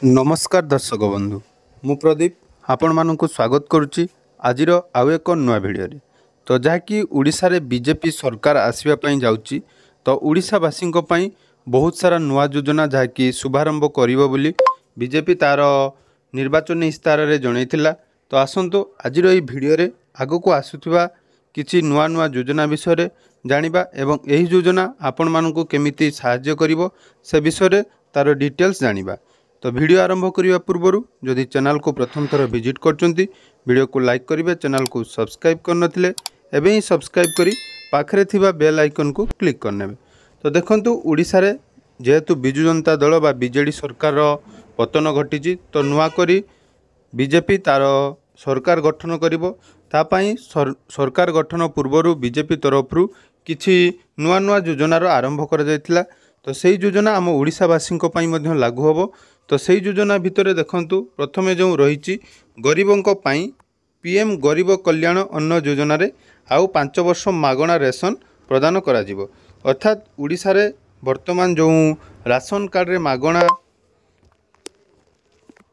नमस्कार दर्शक बंधु मु प्रदीप आपण मानक स्वागत करुच्ची आजिर आउ एक नुआ भिडियो तो जहाँकि ओडिशा रे बीजेपी सरकार आसवाई जाऊँगी तो ओडिशावासी बहुत सारा नुआ योजना जहाँकि शुभारंभ करिवो बोली बीजेपी तार निर्वाचन इस्ताहार रे जनईथिला। तो आसंतु आजिर एही भिडियो रे आगको आसुथिबा किछि नुआ नुआ योजना विषय जानिबा एवं एही योजना आपण मानकु केमिति सहाय्य करिवो से विषय तार डिटेल्स जानिबा। तो वीडियो आरंभ करने पूर्व जदि चैनल को प्रथम थर विजिट करचंती वीडियो को लाइक करेंगे, चैनल को सब्सक्राइब करनथिले एबे ही सब्सक्राइब करी पाखरे थिबा बेल आइकन को क्लिक करने। तो देखंतु ओडिशा रे जेहेतु बिजु जनता दल बा बीजेडी सरकार पतन घटी तो नुआ करी बीजेपी तार सरकार गठन करिवो तापाई सरकार गठन पूर्व बीजेपी तरफ किछि नुआ नुआ योजनार आरंभ करा जायतिला। तो सही योजना आम ओडिशावासी लागू हम। तो सही योजना भितर देखंतु प्रथमे जो रही गरीबों पीएम गरीब कल्याण अन्न योजना रे आउ 5 वर्ष मागणा रेशन प्रदान करा जिवो। अर्थात ओडिशा रे वर्तमान जो राशन कार्ड रे मागणा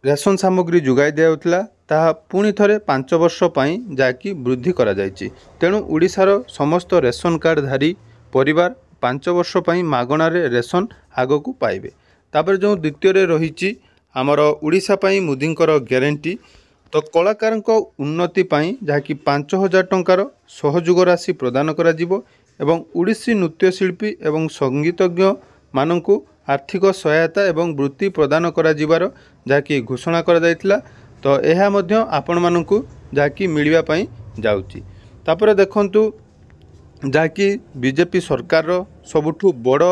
रेशन सामग्री जुगाई दिया ताहा पुणी थरे 5 वर्ष पई जाकी वृद्धि करा जायछि। तेणु ओडिशार समस्त रेशन कार्डधारी परिवार 5 वर्ष पई मागणा रे रेशन आगकू पाइबे। तापर जो द्वितीय रे रही आमर ओडिशा पई मोदींकर ग्यारंटी। तो कलाकार उन्नति पई जहाँकि 5000 टंकार सहयोग राशि प्रदान करा जिवो एवं ओडिसी नृत्यशिल्पी एवं संगीतज्ञ मानकू आर्थिक सहायता एवं वृत्ति प्रदान करा जिवार जहाँकि घोषणा करा जायतिला। तो यह मध्य आपण मानकू जहाँकि मिलवा पई जाउची। तापर देखंतु जहाँकि बीजेपी सरकार सबुठु बड़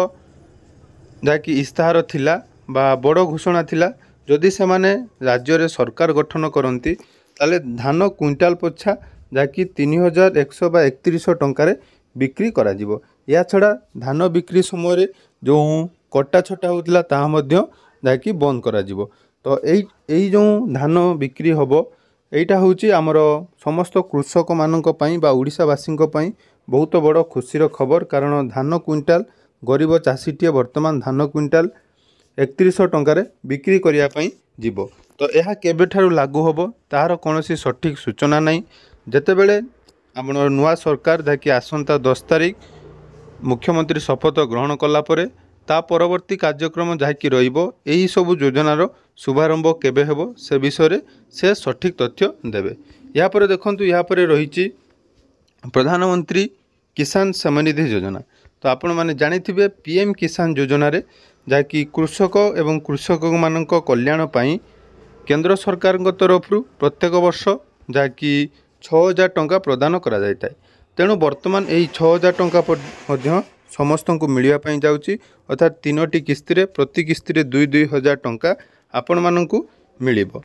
जहाँकि इस्ताहार थिला बा बड़ घोषणा थिला जदि से माने राज्य रे सरकार गठन करती ताले धान क्विंटाल पछा जहाँकि 3100 बा 3100 टंकार बिक्री करा जिवो। या छड़ा धान बिक्री समय जो कटा छटा होतिला ताहा मध्य जहाँकि बंद करा जिवो। तो एई जो धान बिक्री होबो एटा होची आमर समस्त कृषक मानक पई बा ओडिशावासी पई बहुत बड़ खुशीर खबर। कारण धान क्विंटाल गरीब चाषीटीए वर्तमान धान क्विंटाल 3100 टंकार बिक्री करिया पई जीवो। तो यह केबेठारु लागू होबो तार कोनोसी सठिक सूचना नहीं। जेतेबेले हमर नुआ सरकार जहाँकि आसंता 10 तारिख मुख्यमंत्री शपथ ग्रहण कला परे ता परवर्ती कार्यक्रम जहाँकि रहिबो एही सब योजनार शुभारंभ केबे हेबो से विषय से सठिक तथ्य देबे। या परे देखंतु या परे रहिछि प्रधानमंत्री किसान सम्मान निधि योजना। तो आपण माने जानिथिबे पीएम किसान योजना रे जहाँकि कृषक एवं कृषक मानक कल्याण पाई केंद्र सरकार तरफ प्रत्येक वर्ष जहाँकि 6000 टंका प्रदान करा जायताय। तेणु वर्तमान यही 6000 टंका मध्य समस्त को मिलवा पाई जाउची। अर्थात 3टी किस्ती रे प्रति किस्ती रे 2-2000 टंका आपण मानकू मिलिबो।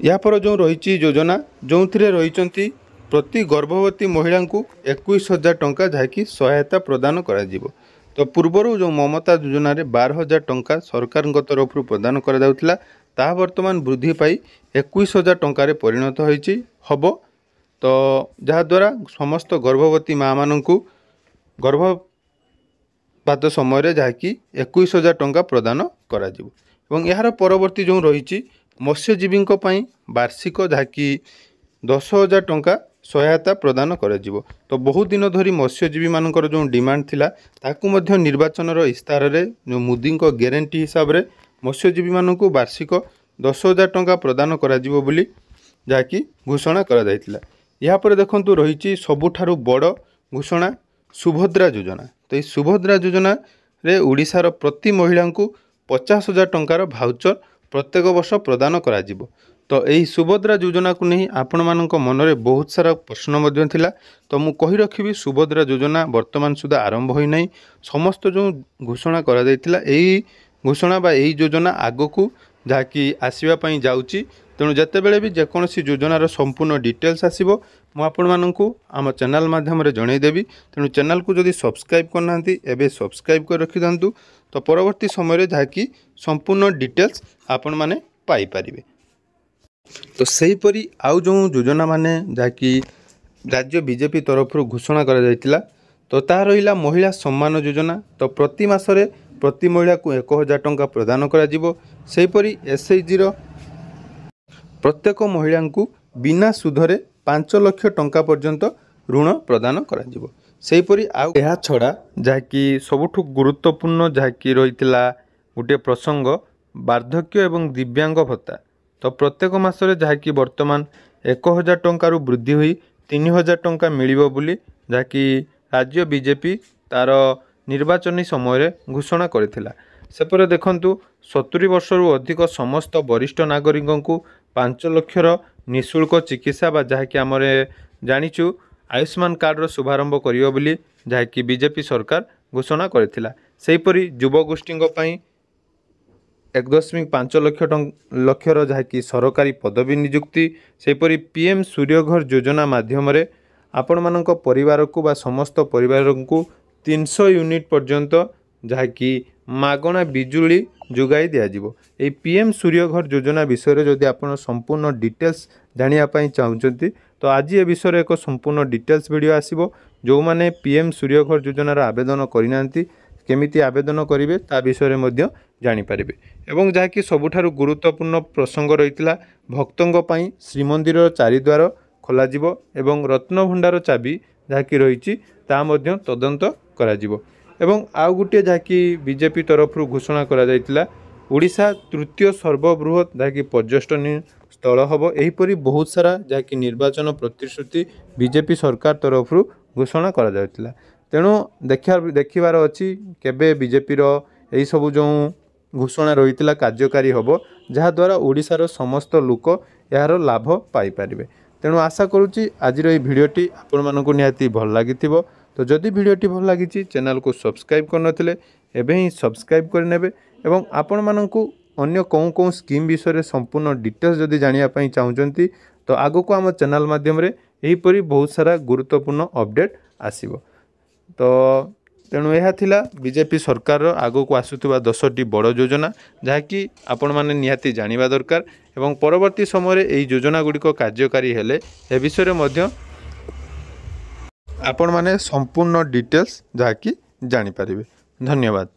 या पर जो रही योजना जो रही प्रति गर्भवती महिला को 21000 टंका जहाँकि सहायता प्रदान करा जिवो। तो पूर्वर जो ममता योजना रे 12000 टंका सरकार तरफ प्रदान करा जाउतला ताहा वर्तमान वृद्धि पाई 21000 टंकार परिणत होईची हबो। तो जहा द्वारा समस्त गर्भवती माँ मानकू गर्भपात समय जहाँकि 21000 टंका प्रदान करा जिवो। एवं यार परवर्ती जो रही मत्स्यजीवी वार्षिक जहाँकि 10000 टंका सहायता प्रदान करा जिवो। तो बहुत दिन धरी मत्स्यजीवी मानकर जो डिमांड थिला ताकू मध्य निर्वाचन इस्ताहार रे जो मोदी को ग्यारंटी हिसाब रे मत्स्यजीवी मानकू वार्षिक 10000 टंका प्रदान करा जिवो बोली जाकी घोषणा करा जायतिला। या पर देखंतु रही सबुठारु बड़ घोषणा सुभद्रा योजना। तो ये सुभद्रा योजना रे ओडिशार प्रति महिला को 50000 टंकार भाउचर प्रत्येक वर्ष प्रदान करा जिवो। तो यही सुभद्रा योजना को नहीं आपण मानक मनरे बहुत सारा प्रश्न मध्य थिला। तो मु कहि रखिबि सुभद्रा योजना वर्तमान सुधा आरंभ होई नहीं। समस्त जो घोषणा करा जायतिला एही घोषणा बा एही योजना आगकू जहाँकि आसवा पई जाउची। तेणु जितेबले भी जेकोसी योजनार संपूर्ण डिटेल्स आसो मु आपण मानकू आम चैनल माध्यम रे जनईदेवी। तेणु चैनल को जदि सब्सक्राइब करना एबे सब्सक्राइब कर रखि दंतु। तो परवर्ती समय जहाँकि संपूर्ण डिटेल्स आपण माने पाई परिबे। तो सेहीपरि आउ जो योजना माने जहाँकि राज्य बीजेपी तरफ घोषणा करा जायतिला तो ता रहिला महिला सम्मान योजना। तो प्रति मासरे प्रति महिला को 1000 टंका प्रदान कराजिबो। सेहीपरि एसएचजी प्रत्येक महिला को बिना सुधरे 5 लाख टंका पर्यंत ऋण प्रदान कराजिबो। सेहीपरि आउ एहा छड़ा जहाँकि सबुठु गुरुत्वपूर्ण जहाँकि रहितला गोटे प्रसंग वार्धक्य एवं दिव्यांग भत्ता। तो प्रत्येक मासरे जहाँकि वर्तमान 1000 टंकार वृद्धि हुई 3000 टंका मिलिबो बोली जहाँकि राज्य बीजेपी तार निर्वाचनी समय घोषणा करथिला। सेपरे देखंतु 70 वर्षरु अधिक समस्त वरिष्ठ नागरिकों को 5 लक्षर निःशुल्क चिकित्सा बा जहाँकि आम जानिचु आयुष्मान कार्ड रो शुभारंभ करियो बोली जहाँकि बीजेपी सरकार घोषणा करथिला। सेहीपरि युवगोष्ठी 1.5 लक्षर जहाँकि सरकारी पदवी नियुक्ति। सेहीपरि पीएम सूर्यघर योजना माध्यम आपण मानक परिवार को बा समस्त परिवार को 300 यूनिट पर्यंत जहाँकि मागणा बिजुली जोगाई दिज्व। ये पीएम सूर्यघर योजना विषय जदि आपण संपूर्ण डिटेल्स जानापी चाहते तो आज ये विषय एक संपूर्ण डिटेल्स वीडियो आसीबो। जो माने पीएम सूर्यघर योजनार आवेदन करना केमिति आवेदन करेंगे ता विषय में जानीपर। एवं जहाँकि सबुठारु गुरुत्वपूर्ण प्रसंग रही भक्तों पर श्रीमंदिर चारिद्वार खोल एवं रत्नभंडार चाबी जहाँकि रही तदंत करा। एवं आउ गोटे जहाँकि बीजेपी तरफ घोषणा करा ओडिशा तृतीय सर्वबृहत जहाँकि पर्यटन स्थल हम। यहीपरि बहुत सारा जहाँकि निर्वाचन प्रतिश्रुति बीजेपी सरकार तरफ घोषणा करा। तेणु देखिबार अच्छी केबे बीजेपीर यही सबू जो घोषणा रही कार्यकारी हम जहाद्वारा ओडिशार समस्त लोक यार लाभ पाइपर। तेणु आशा करुच्ची आज भिडियोटी आपण मानक निहाती भल लगी। तो जदि भिडियोटी भल लगी चैनल को सब्सक्राइब करनथिले एबे ही सब्सक्राइब करने एवं आपण मानकु अन्य कौन स्कीम विषय संपूर्ण डिटेल्स जदि जानिया चाहूँगी तो आगो को आम चैनल माध्यम यहीपरि बहुत सारा गुरुत्वपूर्ण अपडेट आसीबो। तो तेणु यह थिला बीजेपी सरकार आगो को आसुवा 10टी बड़ योजना जहाँकि आपण माने निहाती जानिबा दरकार। एवं परवर्ती समय यही योजना गुड़िक कार्यकारी हेले ए विषय मध्य आपण माने संपूर्ण डिटेल्स जहाँकि जानी पारिबे। धन्यवाद।